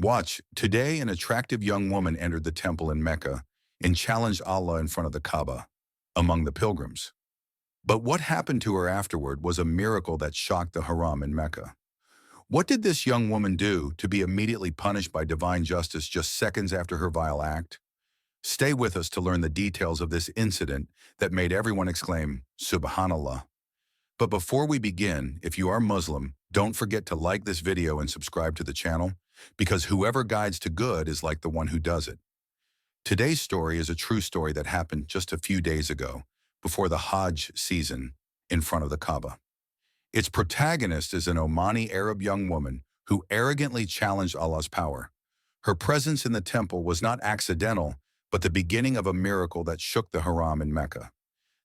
Watch, today an attractive young woman entered the temple in Mecca and challenged Allah in front of the Kaaba, among the pilgrims. But what happened to her afterward was a miracle that shocked the haram in Mecca. What did this young woman do to be immediately punished by divine justice just seconds after her vile act? Stay with us to learn the details of this incident that made everyone exclaim, Subhanallah. But before we begin, if you are Muslim, don't forget to like this video and subscribe to the channel, because whoever guides to good is like the one who does it. Today's story is a true story that happened just a few days ago, before the Hajj season, in front of the Kaaba. Its protagonist is an Omani Arab young woman who arrogantly challenged Allah's power. Her presence in the temple was not accidental, but the beginning of a miracle that shook the haram in Mecca.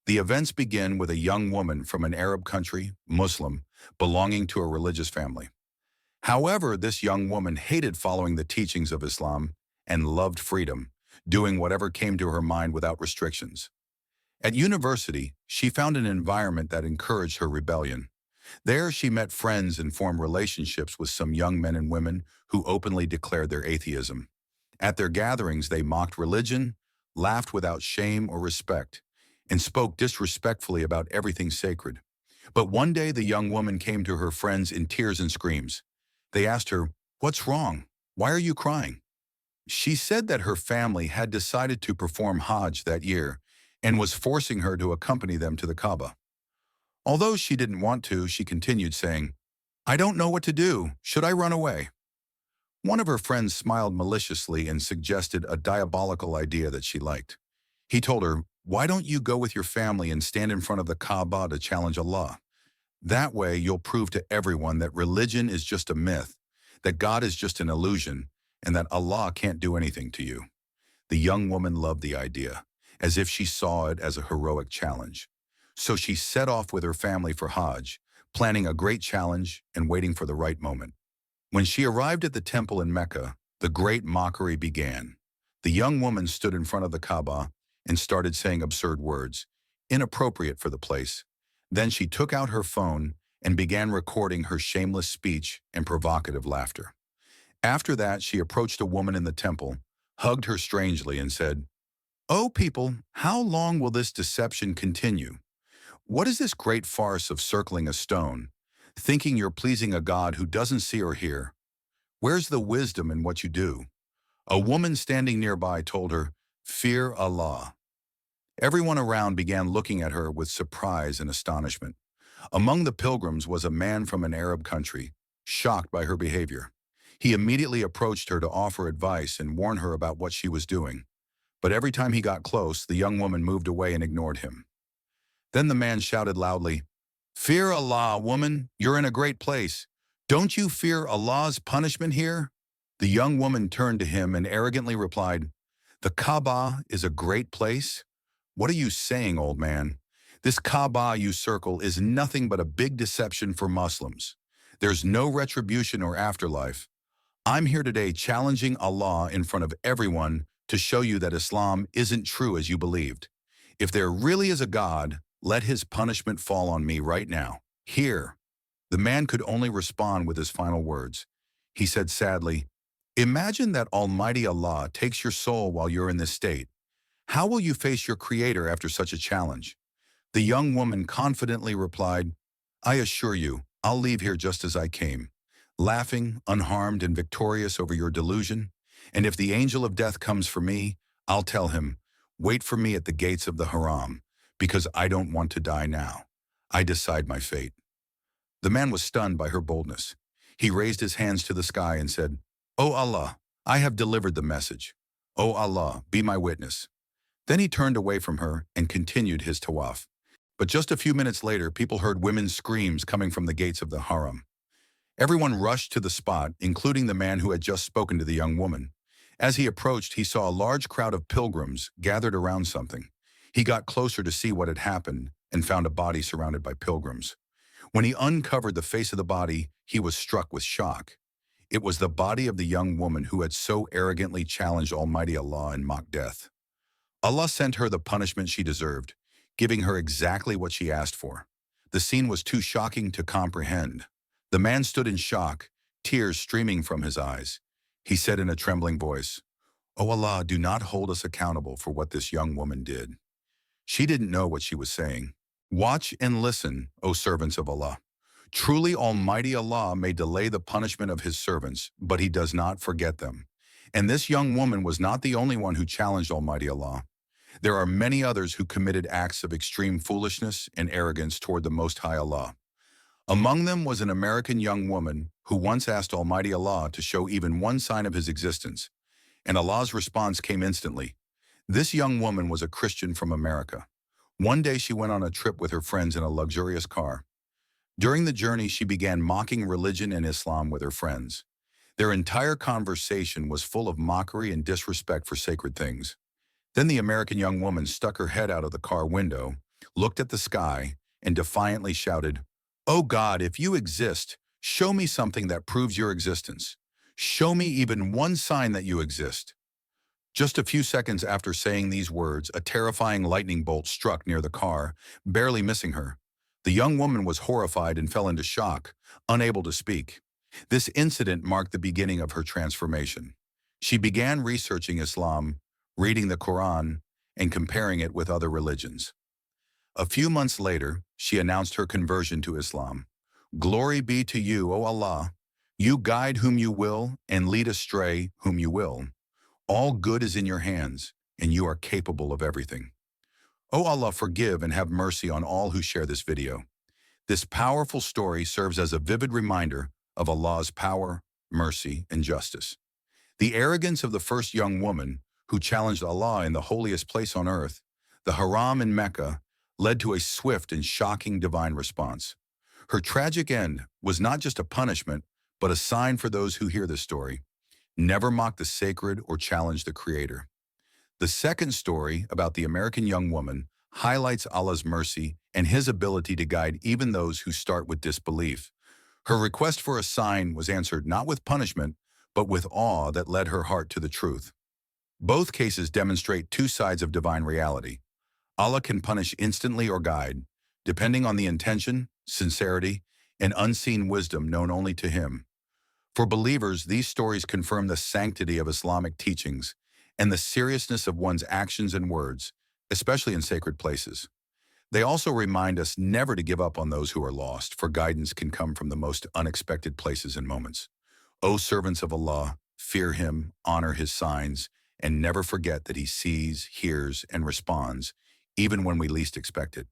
The events begin with a young woman from an Arab country, Muslim, belonging to a religious family. However, this young woman hated following the teachings of Islam and loved freedom, doing whatever came to her mind without restrictions. At university, she found an environment that encouraged her rebellion. There, she met friends and formed relationships with some young men and women who openly declared their atheism. At their gatherings, they mocked religion, laughed without shame or respect, and spoke disrespectfully about everything sacred. But one day, the young woman came to her friends in tears and screams. They asked her, "What's wrong? Why are you crying?" She said that her family had decided to perform Hajj that year and was forcing her to accompany them to the Kaaba. Although she didn't want to, she continued saying, "I don't know what to do. Should I run away?" One of her friends smiled maliciously and suggested a diabolical idea that she liked. He told her, "Why don't you go with your family and stand in front of the Kaaba to challenge Allah? That way you'll prove to everyone that religion is just a myth, that God is just an illusion, and that Allah can't do anything to you." The young woman loved the idea, as if she saw it as a heroic challenge. So she set off with her family for Hajj, planning a great challenge and waiting for the right moment. When she arrived at the temple in Mecca, the great mockery began. The young woman stood in front of the Kaaba and started saying absurd words, inappropriate for the place. Then she took out her phone and began recording her shameless speech and provocative laughter. After that, she approached a woman in the temple, hugged her strangely, and said, "Oh, people, how long will this deception continue? What is this great farce of circling a stone, thinking you're pleasing a God who doesn't see or hear? Where's the wisdom in what you do?" A woman standing nearby told her, "Fear Allah." Everyone around began looking at her with surprise and astonishment. Among the pilgrims was a man from an Arab country, shocked by her behavior. He immediately approached her to offer advice and warn her about what she was doing. But every time he got close, the young woman moved away and ignored him. Then the man shouted loudly, "Fear Allah, woman, you're in a great place. Don't you fear Allah's punishment here?" The young woman turned to him and arrogantly replied, "The Kaaba is a great place? What are you saying, old man? This Kaaba you circle is nothing but a big deception for Muslims. There's no retribution or afterlife. I'm here today challenging Allah in front of everyone to show you that Islam isn't true as you believed. If there really is a God, let his punishment fall on me right now. Here." The man could only respond with his final words. He said sadly, "Imagine that Almighty Allah takes your soul while you're in this state. How will you face your Creator after such a challenge?" The young woman confidently replied, "I assure you, I'll leave here just as I came, laughing, unharmed, and victorious over your delusion. And if the angel of death comes for me, I'll tell him, 'Wait for me at the gates of the haram, because I don't want to die now. I decide my fate.'" The man was stunned by her boldness. He raised his hands to the sky and said, "O Allah, I have delivered the message. O Allah, be my witness." Then he turned away from her and continued his tawaf. But just a few minutes later, people heard women's screams coming from the gates of the haram. Everyone rushed to the spot, including the man who had just spoken to the young woman. As he approached, he saw a large crowd of pilgrims gathered around something. He got closer to see what had happened and found a body surrounded by pilgrims. When he uncovered the face of the body, he was struck with shock. It was the body of the young woman who had so arrogantly challenged Almighty Allah in mock death. Allah sent her the punishment she deserved, giving her exactly what she asked for. The scene was too shocking to comprehend. The man stood in shock, tears streaming from his eyes. He said in a trembling voice, "O Allah, do not hold us accountable for what this young woman did." She didn't know what she was saying. Watch and listen, O servants of Allah. Truly Almighty Allah may delay the punishment of his servants, but he does not forget them. And this young woman was not the only one who challenged Almighty Allah. There are many others who committed acts of extreme foolishness and arrogance toward the Most High Allah. Among them was an American young woman who once asked Almighty Allah to show even one sign of his existence, and Allah's response came instantly. This young woman was a Christian from America. One day she went on a trip with her friends in a luxurious car. During the journey, she began mocking religion and Islam with her friends. Their entire conversation was full of mockery and disrespect for sacred things. Then the American young woman stuck her head out of the car window, looked at the sky, and defiantly shouted, "Oh God, if you exist, show me something that proves your existence. Show me even one sign that you exist." Just a few seconds after saying these words, a terrifying lightning bolt struck near the car, barely missing her. The young woman was horrified and fell into shock, unable to speak. This incident marked the beginning of her transformation. She began researching Islam, reading the Quran, and comparing it with other religions. A few months later, she announced her conversion to Islam. "Glory be to you, O Allah. You guide whom you will and lead astray whom you will. All good is in your hands, and you are capable of everything." O Allah, forgive and have mercy on all who share this video. This powerful story serves as a vivid reminder of Allah's power, mercy, and justice. The arrogance of the first young woman, who challenged Allah in the holiest place on earth, the Haram in Mecca, led to a swift and shocking divine response. Her tragic end was not just a punishment, but a sign for those who hear this story. Never mock the sacred or challenge the Creator. The second story, about the American young woman, highlights Allah's mercy and his ability to guide even those who start with disbelief. Her request for a sign was answered not with punishment, but with awe that led her heart to the truth. Both cases demonstrate two sides of divine reality. Allah can punish instantly or guide, depending on the intention, sincerity, and unseen wisdom known only to Him. For believers, these stories confirm the sanctity of Islamic teachings and the seriousness of one's actions and words, especially in sacred places. They also remind us never to give up on those who are lost, for guidance can come from the most unexpected places and moments. O servants of Allah, fear Him, honor His signs, and never forget that He sees, hears, and responds, even when we least expect it.